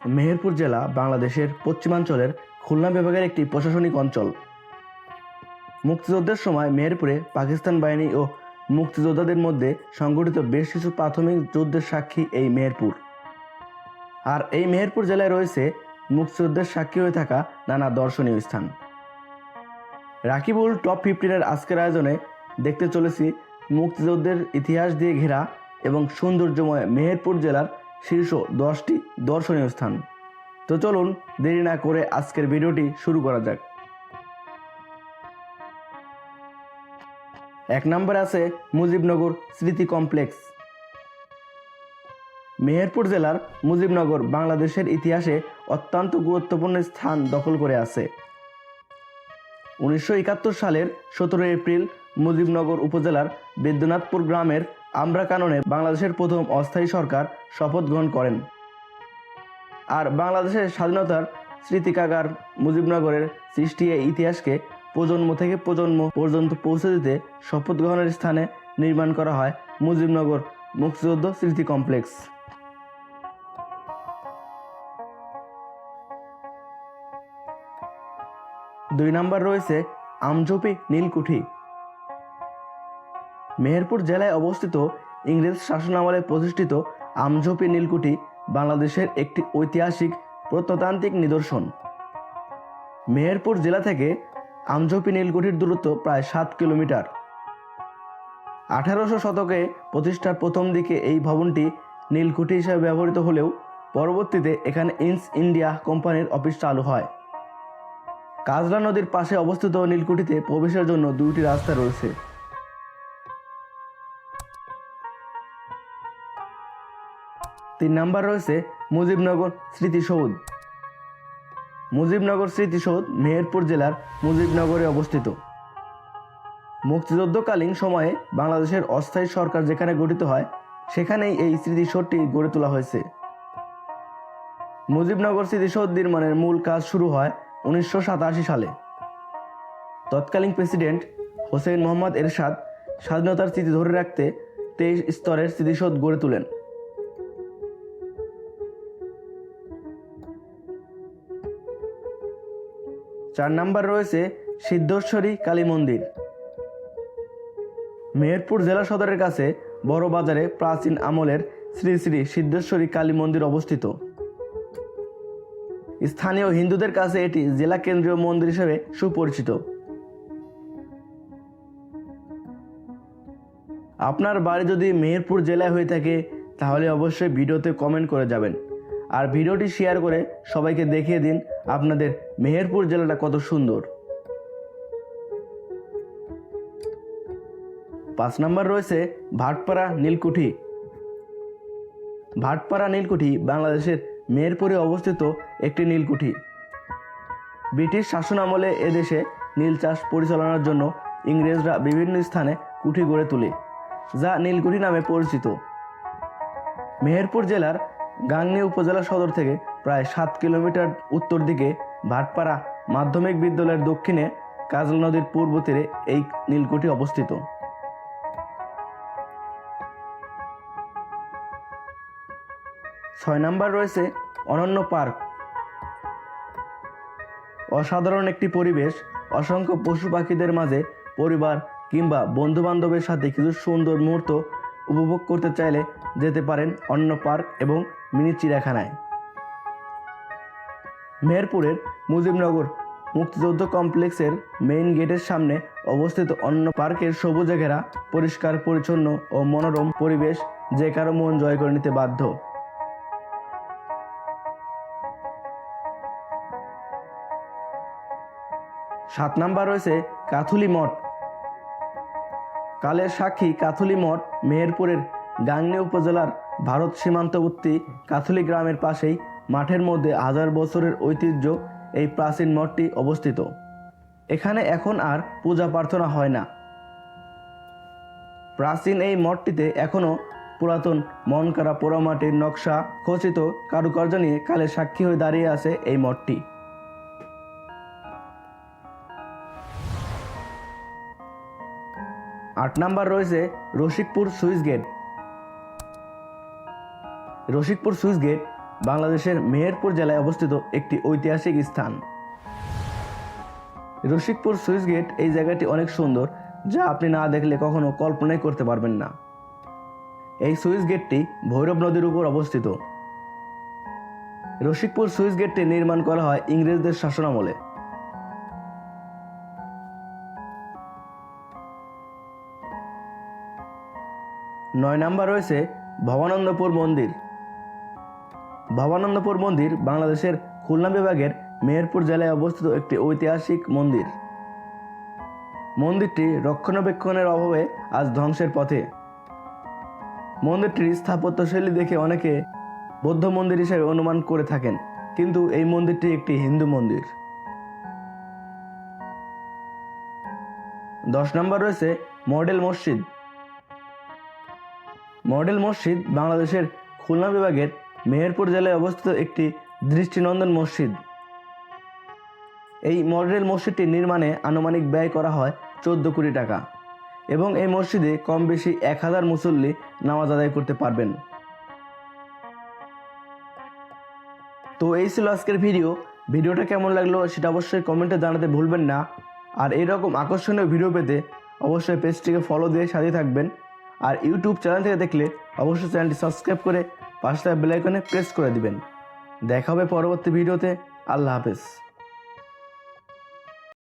মেহেরপুর জেলা বাংলাদেশের পশ্চিমাঞ্চলের খুলনা বিভাগের একটি প্রশাসনিক অঞ্চল। মুক্তিযুদ্ধের সময় মেহেরপুরে পাকিস্তান বাহিনী ও মুক্তিযোদ্ধাদের মধ্যে সংঘটিত বেশ কিছু প্রাথমিক যুদ্ধের সাক্ষী এই মেহেরপুর। আর এই মেহেরপুর জেলায় রয়েছে মুক্তিযুদ্ধের সাক্ষী হয়ে থাকা নানা দর্শনীয় স্থান। রাকিবুল টপ 15-এর আজকের আয়োজনে দেখতে চলেছি মুক্তিযুদ্ধের ইতিহাস দিয়ে ঘেরা এবং সৌন্দর্যময় মেহেরপুর জেলার শীর্ষ 10টি দর্শনীয় স্থান। তো চলুন দেরি না করে আজকের ভিডিওটি শুরু করা যাক। 1 নম্বরে আছে মুজিবনগর স্মৃতি কমপ্লেক্স। মেহেরপুর জেলার মুজিবনগর বাংলাদেশের ইতিহাসে অত্যন্ত গুরুত্বপূর্ণ স্থান দখল করে আছে। 1971 সালের 17 এপ্রিল মুজিবনগর উপজেলার বিদ্যনাথপুর গ্রামের আমরা কাননে বাংলাদেশের প্রথম অস্থায়ী সরকার শপথ গ্রহণ করেন। আর বাংলাদেশের স্বাধীনতার স্মৃতিকাগার মুজিবনগরের সৃষ্টি এই ইতিহাসকে প্রজন্ম থেকে প্রজন্ম পর্যন্ত পৌঁছে দিতে শপথ গ্রহণের স্থানে নির্মাণ করা হয় মুজিবনগর মুক্তিযুদ্ধ স্মৃতি কমপ্লেক্স। দুই নম্বর রয়েছে আমঝোপি নীলকুঠি। মেহেরপুর জেলায় অবস্থিত ইংরেজ শাসনামলে প্রতিষ্ঠিত আমঝোপি নীলকুঠি বাংলাদেশের একটি ঐতিহাসিক প্রত্নতান্ত্রিক নিদর্শন। মেহেরপুর জেলা থেকে আমঝোপি নীলকুঠির দূরত্ব প্রায় 7 কিলোমিটার। 1800 শতকে প্রতিষ্ঠার প্রথম দিকে এই ভবনটি নীলকুঠি হিসেবে ব্যবহৃত হলেও পরবর্তীতে এখানে ইস্ট ইন্ডিয়া কোম্পানির অফিস চালু হয়। কাজলা নদীর পাশে অবস্থিত নীলকুঠিতে প্রবেশের জন্য 2টি রাস্তা রয়েছে। 3 নম্বর রয়েছে মুজিবনগর স্মৃতিসৌধ। মুজিবনগর স্মৃতিসৌধ মেহেরপুর জেলার মুজিবনগরে অবস্থিত। মুক্তিযুদ্ধকালীন সময়ে বাংলাদেশের অস্থায়ী সরকার যেখানে গঠিত হয় সেখানেই এই স্মৃতিসৌধটি গড়ে তোলা হয়েছে। মুজিবনগর স্মৃতিসৌধ নির্মাণের মূল কাজ শুরু হয় 1987 সালে। তৎকালীন প্রেসিডেন্ট হোসেন মোহাম্মদ এরশাদ স্বাধীনতার স্মৃতি ধরে রাখতে 23 স্তরের স্মৃতিসৌধ গড়ে তোলেন। 4 নম্বর রয়েছে সিদ্ধেশ্বরী কালী মন্দির। মেহেরপুর জেলা সদরের কাছে বড় বাজারে প্রাচীন আমলের শ্রী শ্রী সিদ্ধেশ্বরী কালী মন্দির অবস্থিত। স্থানীয় হিন্দুদের কাছে এটি জেলা কেন্দ্রীয় মন্দির হিসেবে সুপরিচিত। আপনার বাড়ি যদি মেহেরপুর জেলায় হয়ে থাকে তাহলে অবশ্যই ভিডিওতে কমেন্ট করে যাবেন আর ভিডিওটি শেয়ার করে সবাইকে দেখিয়ে দিন আপনাদের মেহেরপুর জেলাটা কত সুন্দর। 5 নম্বর রয়েছে ভাটপাড়া নীলকুঠি। ভাটপাড়া নীলকুঠি বাংলাদেশের মেহেরপুরে অবস্থিত একটি নীলকুঠি। ব্রিটিশ শাসন আমলে এদেশে নীল চাষ পরিচালনার জন্য ইংরেজরা বিভিন্ন স্থানে কুঠি গড়ে তোলে যা নীলকুঠি নামে পরিচিত। মেহেরপুর জেলার গাংনী উপজেলা সদর থেকে প্রায় 7 কিলোমিটার উত্তর দিকে ভাটপাড়া মাধ্যমিক বিদ্যালয়ের দক্ষিণে কাজলা নদীর পূর্ব তীরে এই নীলকুঠি অবস্থিত। 6 নম্বর রয়েছে অনন্য পার্ক। অসাধারণ একটি পরিবেশ, অসংখ্য পশু পাখিদের মাঝে পরিবার কিংবা বন্ধু বান্ধবের সাথে কিছু সুন্দর মুহূর্ত উপভোগ করতে চাইলে যেতে পারেন অনন্য পার্ক এবং মিনি চিড়িয়াখানায়। মেহেরপুরের মুজিবনগর মুক্তিযুদ্ধ কমপ্লেক্সের মেইন গেটের সামনে অবস্থিত অনন্য পার্কের সবুজে ঘেরা পরিষ্কার পরিচ্ছন্ন ও মনোরম পরিবেশ যে কারো মন জয় করে নিতে বাধ্য। 7 নম্বর রয়েছে কাথুলি মঠ। কালের সাক্ষী কাথুলি মঠ মেহেরপুরের গাংনী উপজেলার ভারত সীমান্তবর্তী কাথুলি গ্রামের পাশেই মাঠের মধ্যে 1000 বছরের ঐতিহ্য এই প্রাচীন মঠটি অবস্থিত। এখানে এখন আর পূজা প্রার্থনা হয় না। প্রাচীন এই মঠটিতে এখনও পুরাতন মনকাড়া পোড়ামাটির নকশা খচিত কারুকার্য নিয়ে কালের সাক্ষী হয়ে দাঁড়িয়ে আছে এই মঠটি। 8 নম্বর রয়েছে Rasikpur switch gate. Rasikpur switch gate বাংলাদেশের মেহেরপুর জেলায় অবস্থিত একটি ঐতিহাসিক স্থান। রসিকপুর সুইচ গেট এই জায়গাটি অনেক সুন্দর, যা আপনি না দেখলে কখনো কল্পনাই করতে পারবেন না। এই সুইচ গেটটি ভৈরব নদীর উপর অবস্থিত। রসিকপুর সুইচ গেটটি নির্মাণ করা হয় ইংরেজদের শাসনামলে। নয় নাম্বার রয়েছে ভবানন্দপুর মন্দির। ভবানন্দপুর মন্দির বাংলাদেশের খুলনা বিভাগের মেহেরপুর জেলায় অবস্থিত একটি ঐতিহাসিক মন্দির। মন্দিরটি রক্ষণাবেক্ষণের অভাবে আজ ধ্বংসের পথে। মন্দিরটির স্থাপত্যশৈলী দেখে অনেকে বৌদ্ধ মন্দির হিসেবে অনুমান করে থাকেন, কিন্তু এই মন্দিরটি একটি হিন্দু মন্দির। 10 নম্বর রয়েছে মডেল মসজিদ। মডেল মসজিদ বাংলাদেশের খুলনা বিভাগের মেহেরপুর জেলায় অবস্থিত একটি দৃষ্টিনন্দন মসজিদ। এই মডেল মসজিদটি নির্মাণে আনুমানিক ব্যয় করা হয় 14 কোটি টাকা এবং এই মসজিদে কম বেশি 1000 মুসল্লি নামাজ আদায় করতে পারবেন। তো এই ছিল আজকের ভিডিওটা কেমন লাগলো সেটা অবশ্যই কমেন্টে জানাতে ভুলবেন না। আর এরকম আকর্ষণীয় ভিডিও পেতে অবশ্যই পেজটিকে ফলো দিয়ে সাথে থাকবেন। আর ইউটিউব চ্যানেল থেকে দেখলে অবশ্যই চ্যানেলটি সাবস্ক্রাইব করে পাশে বেল আইকনে প্রেস করে দিবেন। দেখা হবে পরবর্তী ভিডিওতে। আল্লাহ হাফেজ।